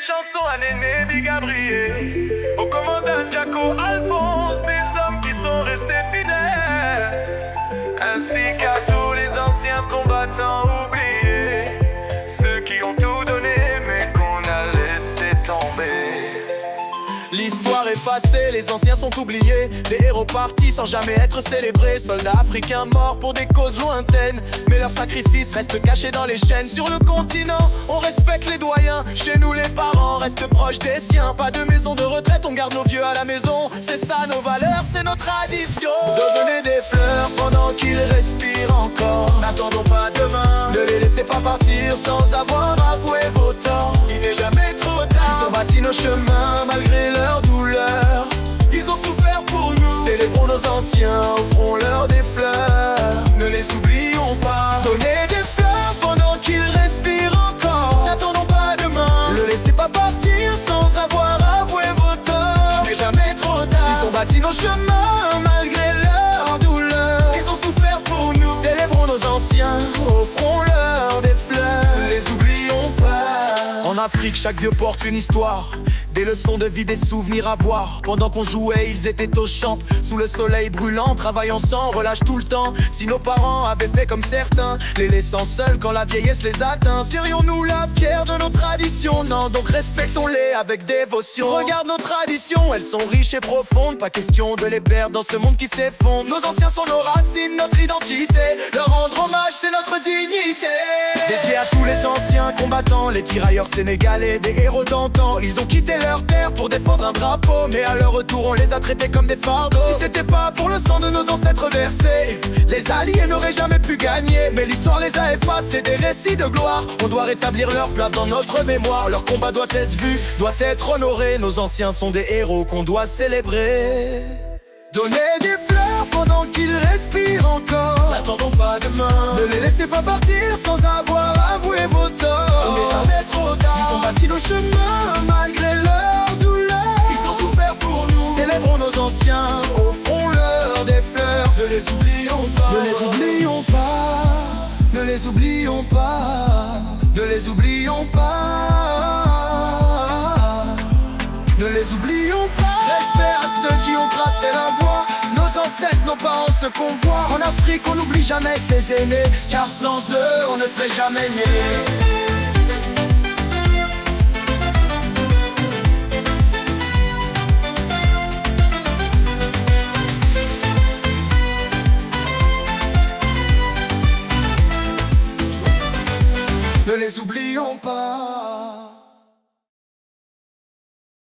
cette chanson à Néné Big Gabriel, au commandant Jaco Alphonse, des hommes qui sont restés fidèles, ainsi qu'à tous les anciens combattants oubliés, ceux qui ont tout donné mais qu'on a laissé tomber. L'histoire effacée, les anciens sont oubliés, des héros partis sans jamais être célébrés, soldats africains morts pour des causes lointaines, mais leurs sacrifices restent cachés dans les chaînes. Sur le continent, on respecte les doyens, chez nous les parents restent proches des siens. Pas de maison de retraite, on garde nos vieux à la maison, c'est ça nos valeurs, c'est nos traditions. Donnez des fleurs pendant qu'ils respirent encore, n'attendons pas demain, ne les laissez pas partir sans avoir avoué vos torts. Il n'est jamais trop tard, ils ont bâti nos chemins malgré leur douleur, ils ont souffert pour nous. Célébrons nos anciens, offrons-leur des fleurs, ne les oublions pas. Donnez des fleurs pendant qu'ils respirent encore, n'attendons pas demain, ne laissez pas partir sans avoir avoué vos torts. Il n'est jamais trop tard, ils ont bâti nos chemins malgré leur douleur, ils ont souffert pour nous. Célébrons nos anciens, offrons-leur des fleurs, ne les oublions pas. En Afrique, chaque vieux porte une histoire, des leçons de vie, des souvenirs à voir. Pendant qu'on jouait, ils étaient au champ, sous le soleil brûlant, travaillant sans relâche tout le temps. Si nos parents avaient fait comme certains, les laissant seuls quand la vieillesse les atteint, serions-nous là fiers de nos traditions? Non, donc respectons-les avec dévotion. Regarde nos traditions, elles sont riches et profondes, pas question de les perdre dans ce monde qui s'effondre. Nos anciens sont nos racines, notre identité, leur rendre hommage c'est notre dignité. Dédié à tous les anciens combattants, les tirailleurs sénégalais, des héros d'antan, ils ont quitté leur terre pour défendre un drapeau, mais à leur retour on les a traités comme des fardeaux. Si c'était pas pour le sang de nos ancêtres versés, les alliés n'auraient jamais pu gagner, mais l'histoire les a effacés des récits de gloire. On doit rétablir leur place dans notre mémoire, leur combat doit être vu, doit être honoré. Nos anciens sont des héros qu'on doit célébrer. Donnez des fleurs pendant qu'ils respirent encore, n'attendons pas demain, ne les laissez pas partir sans avoir avoué vos torts. Il n'est jamais trop tard, ils ont bâti nos chemins malgré leur douleur, ils ont souffert pour nous. Célébrons nos anciens, offrons-leur des fleurs, ne les oublions pas, ne les oublions pas, ne les oublions pas, ne les oublions pas, ne les oublions pas. Respect à ceux qui ont tracé la voie, nos ancêtres, nos parents, ceux qu'on voit. En Afrique on n'oublie jamais ses aînés, car sans eux on ne serait jamais né.